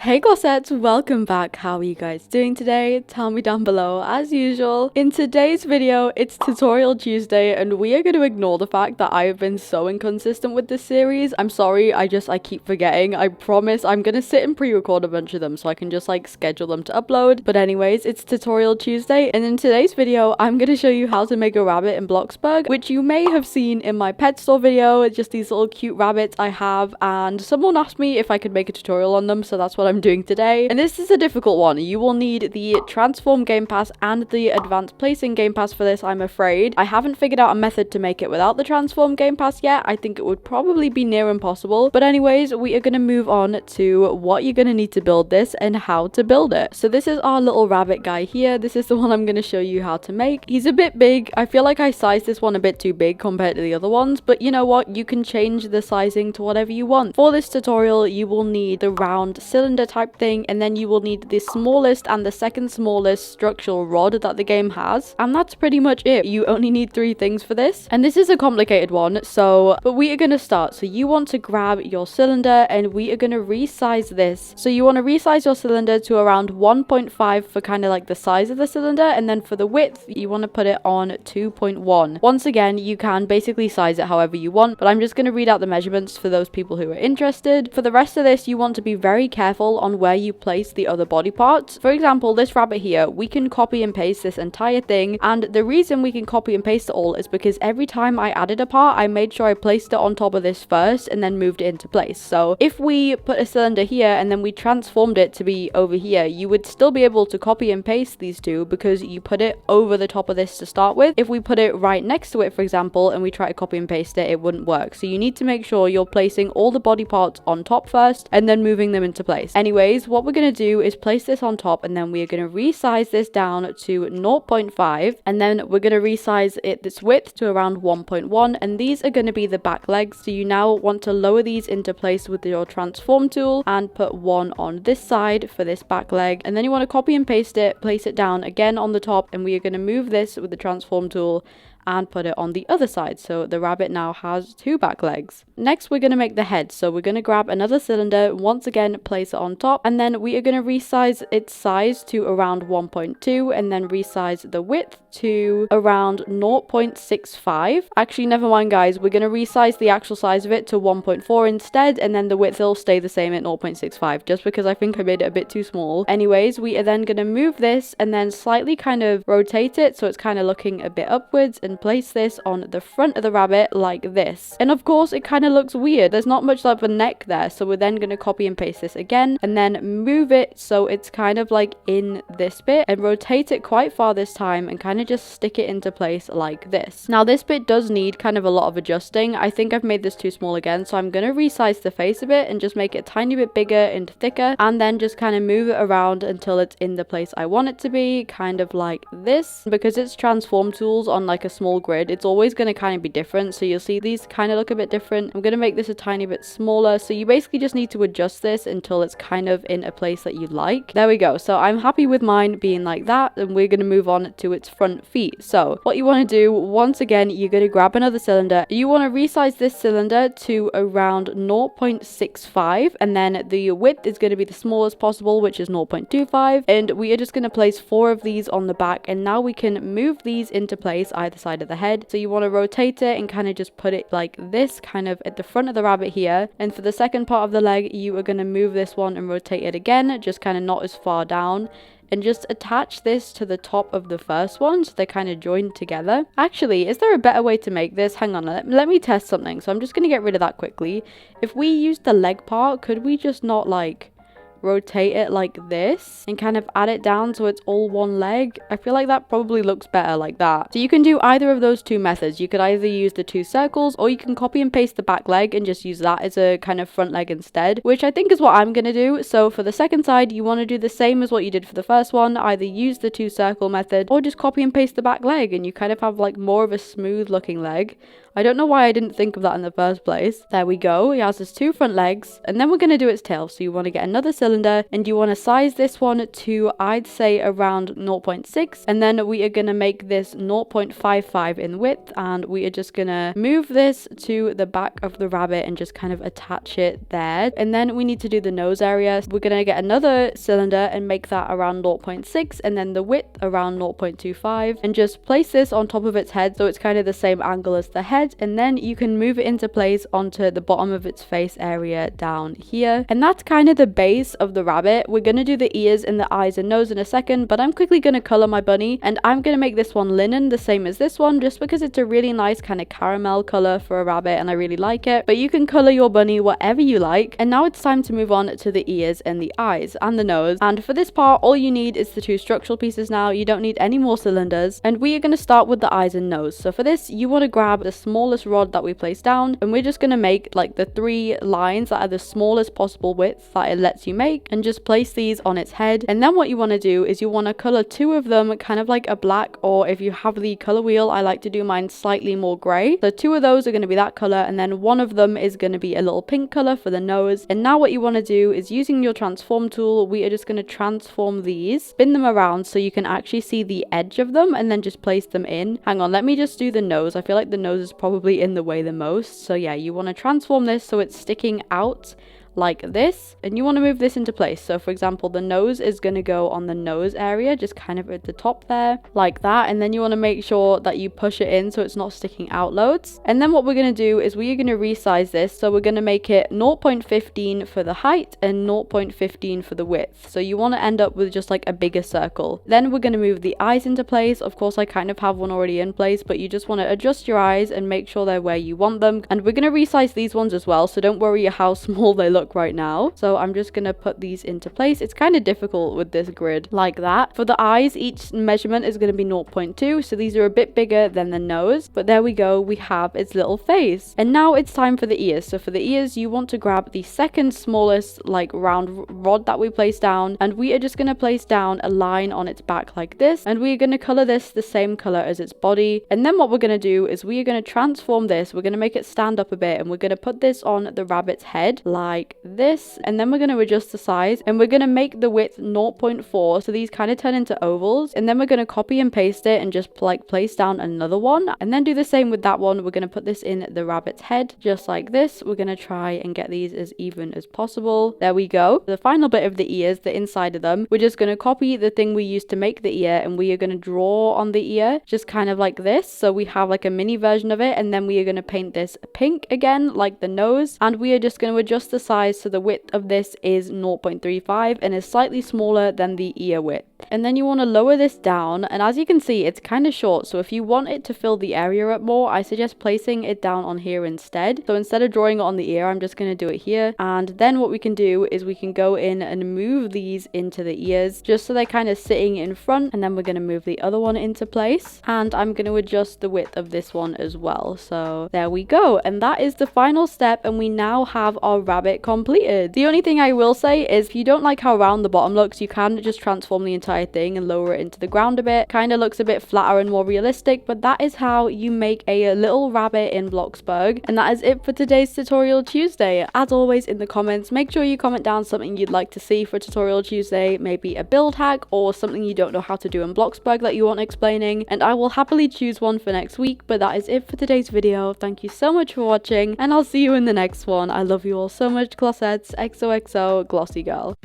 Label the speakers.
Speaker 1: Hey glossettes, welcome back. How are you guys doing today? Tell me down below as usual. In today's video, it's Tutorial Tuesday and we are going to ignore the fact that I have been so inconsistent with this series. I'm sorry, I keep forgetting. I promise I'm going to sit and pre-record a bunch of them so I can just like schedule them to upload. But anyways, it's Tutorial Tuesday and in today's video, I'm going to show you how to make a rabbit in bloxburg, which you may have seen in my pet store video. It's just these little cute rabbits I have, and someone asked me if I could make a tutorial on them, so that's what I'm doing today. And this is a difficult one. You will need the transform game pass and the advanced placing game pass for this, I'm afraid. I haven't figured out a method to make it without the transform game pass yet. I think it would probably be near impossible. But anyways, we are going to move on to what you're going to need to build this and how to build it. So this is our little rabbit guy here. This is the one I'm going to show you how to make. He's a bit big. I feel like I sized this one a bit too big compared to the other ones, but you know what? You can change the sizing to whatever you want. For this tutorial, you will need the round cylinder type thing, and then you will need the smallest and the second smallest structural rod that the game has, and that's pretty much it. You only need 3 things for this, and this is a complicated one, but we are going to start. So you want to grab your cylinder and we are going to resize this. So you want to resize your cylinder to around 1.5 for kind of like the size of the cylinder, and then for the width you want to put it on 2.1. Once again, you can basically size it however you want, but I'm just going to read out the measurements for those people who are interested. For the rest of this, you want to be very careful on where you place the other body parts. For example, this rabbit here, we can copy and paste this entire thing, and the reason we can copy and paste it all is because every time I added a part, I made sure I placed it on top of this first and then moved it into place. So if we put a cylinder here and then we transformed it to be over here, you would still be able to copy and paste these two because you put it over the top of this to start with. If we put it right next to it, for example, and we try to copy and paste it, it wouldn't work. So you need to make sure you're placing all the body parts on top first and then moving them into place. Anyways, what we're going to do is place this on top, and then we are going to resize this down to 0.5, and then we're going to resize this width to around 1.1, and these are going to be the back legs. So you now want to lower these into place with your transform tool and put one on this side for this back leg, and then you want to copy and paste it, place it down again on the top, and we are going to move this with the transform tool and put it on the other side. So the rabbit now has 2 back legs. Next, we're going to make the head. So we're going to grab another cylinder, once again place it on top, and then we are going to resize its size to around 1.2, and then resize the width to around 0.65. Actually, never mind guys, we're going to resize the actual size of it to 1.4 instead, and then the width will stay the same at 0.65, just because I think I made it a bit too small. Anyways, we are then going to move this and then slightly kind of rotate it so it's kind of looking a bit upwards, and place this on the front of the rabbit like this. And of course it kind of looks weird, there's not much like a neck there, so we're then going to copy and paste this again and then move it so it's kind of like in this bit, and rotate it quite far this time and kind of just stick it into place like this. Now this bit does need kind of a lot of adjusting. I think I've made this too small again, so I'm going to resize the face a bit and just make it a tiny bit bigger and thicker, and then just kind of move it around until it's in the place I want it to be, kind of like this. Because it's transform tools on like a small grid, it's always going to kind of be different, so you'll see these kind of look a bit different. I'm going to make this a tiny bit smaller, so you basically just need to adjust this until it's kind of in a place that you like. There we go. So I'm happy with mine being like that, and we're going to move on to its front feet. So what you want to do, once again, you're going to grab another cylinder. You want to resize this cylinder to around 0.65, and then the width is going to be the smallest possible, which is 0.25, and we are just going to place 4 of these on the back, and now we can move these into place either side of the head. So you want to rotate it and kind of just put it like this, kind of at the front of the rabbit here. And for the second part of the leg, you are going to move this one and rotate it again, just kind of not as far down, and just attach this to the top of the first one so they're kind of joined together. Actually, is there a better way to make this? Hang on, let me test something. So I'm just going to get rid of that quickly. If we use the leg part, could we just not like rotate it like this and kind of add it down so it's all one leg? I feel like that probably looks better like that. So you can do either of those 2 methods. You could either use the 2 circles, or you can copy and paste the back leg and just use that as a kind of front leg instead, which I think is what I'm going to do. So for the second side, you want to do the same as what you did for the first one, either use the 2 circle method or just copy and paste the back leg, and you kind of have like more of a smooth looking leg. I don't know why I didn't think of that in the first place. There we go. He has his 2 front legs, and then we're going to do its tail. So you want to get another cylinder cylinder and you want to size this one to, I'd say, around 0.6, and then we are going to make this 0.55 in width, and we are just going to move this to the back of the rabbit and just kind of attach it there. And then we need to do the nose area. We're going to get another cylinder and make that around 0.6, and then the width around 0.25, and just place this on top of its head so it's kind of the same angle as the head, and then you can move it into place onto the bottom of its face area down here. And that's kind of the base of the rabbit. We're going to do the ears and the eyes and nose in a second, but I'm quickly going to color my bunny, and I'm going to make this one linen, the same as this one, just because it's a really nice kind of caramel color for a rabbit and I really like it. But you can color your bunny whatever you like. And now it's time to move on to the ears and the eyes and the nose. And for this part, all you need is the two structural pieces now. You don't need any more cylinders. And we are going to start with the eyes and nose. So for this, you want to grab the smallest rod that we place down, and we're just going to make like the 3 lines that are the smallest possible width that it lets you make, and just place these on its head. And then what you want to do is you want to color 2 of them kind of like a black, or if you have the color wheel, I like to do mine slightly more gray. So 2 of those are going to be that color, and then 1 of them is going to be a little pink color for the nose. And now what you want to do is, using your transform tool, we are just going to transform these, spin them around so you can actually see the edge of them, and then just place them in. Hang on, let me just do the nose. I feel like the nose is probably in the way the most. So yeah, you want to transform this so it's sticking out like this, and you want to move this into place. So for example, the nose is going to go on the nose area, just kind of at the top there, like that. And then you want to make sure that you push it in so it's not sticking out loads. And then what we're going to do is we are going to resize this. So we're going to make it 0.15 for the height and 0.15 for the width. So you want to end up with just like a bigger circle. Then we're going to move the eyes into place. Of course, I kind of have one already in place, but you just want to adjust your eyes and make sure they're where you want them. And we're going to resize these ones as well, so don't worry how small they look right now. So I'm just gonna put these into place. It's kind of difficult with this grid like that. For the eyes, each measurement is going to be 0.2, so these are a bit bigger than the nose, but there we go, we have its little face. And now it's time for the ears. So for the ears, you want to grab the second smallest like round rod that we place down, and we are just going to place down a line on its back like this, and we are going to color this the same color as its body. And then what we're going to do is we are going to transform this. We're going to make it stand up a bit, and we're going to put this on the rabbit's head like this, and then we're going to adjust the size, and we're going to make the width 0.4, so these kind of turn into ovals. And then we're going to copy and paste it and just like place down another one, and then do the same with that one. We're going to put this in the rabbit's head just like this. We're going to try and get these as even as possible. There we go. The final bit of the ears, the inside of them, we're just going to copy the thing we used to make the ear, and we are going to draw on the ear just kind of like this, so we have like a mini version of it. And then we are going to paint this pink again like the nose, and we are just going to adjust the size so the width of this is 0.35 and is slightly smaller than the ear width. And then you want to lower this down, and as you can see, it's kind of short, so if you want it to fill the area up more, I suggest placing it down on here instead. So instead of drawing it on the ear, I'm just going to do it here. And then what we can do is we can go in and move these into the ears just so they're kind of sitting in front, and then we're going to move the other one into place, and I'm going to adjust the width of this one as well. So there we go, and that is the final step, and we now have our rabbit completed. The only thing I will say is, if you don't like how round the bottom looks, you can just transform the entire thing and lower it into the ground a bit. Kind of looks a bit flatter and more realistic, but that is how you make a little rabbit in Bloxburg. And that is it for today's Tutorial Tuesday. As always, in the comments, make sure you comment down something you'd like to see for Tutorial Tuesday, maybe a build hack or something you don't know how to do in Bloxburg that you want explaining, and I will happily choose one for next week. But that is it for today's video. Thank you so much for watching, and I'll see you in the next one. I love you all so much, glossettes. XOXO, glossy girl.